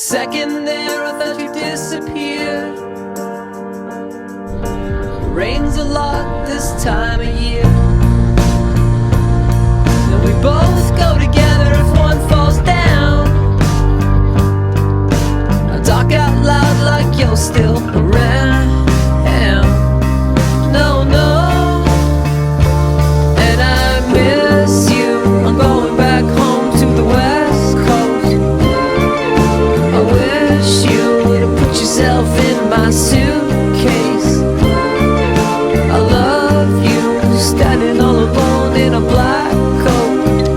second there I thought you disappeared. Rains a lot this time of year, and we both go together if one falls down. I talk out loud like you're still around. No, no. And I miss you. I'm going back home to the West Coast. I wish you would have put yourself in my suitcase. I love you, standing all alone in a black coat.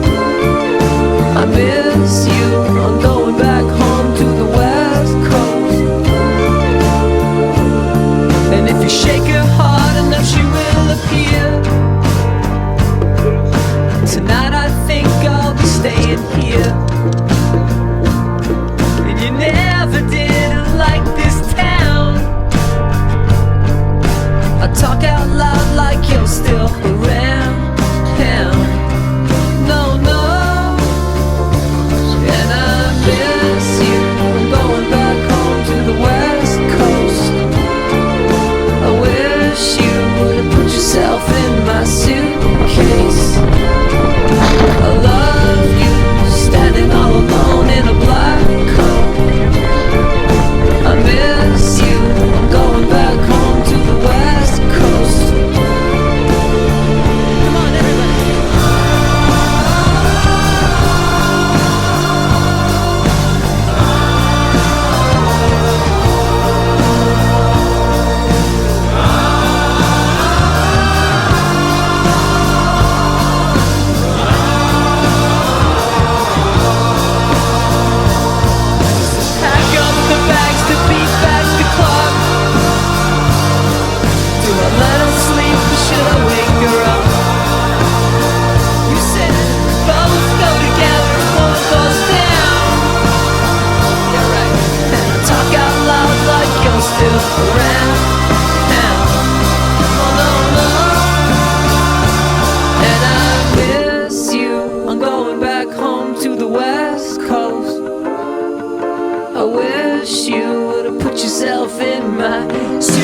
I miss you. I'm going back home to the West Coast. And if you shake her hard enough, she will appear. Tonight I think I'll be staying here. And you never did like this town. I talk out loud like you're still around. No, no. And I miss you. I'm going back home to the West Coast. I wish you would have put yourself in my suitcase. I love you, standing all alone in a black coat. I miss you. I'm going back home to the West Coast. Come on, everybody. Pack up the bags to beat back the clock. Do I let her sleep or should I wake her up? You said both go together if one falls down. You're right. And I talk out loud like you're still around. Oh no, no. And I miss you. I'm going back home to the West Coast. I wish you would have put yourself in my suitcase.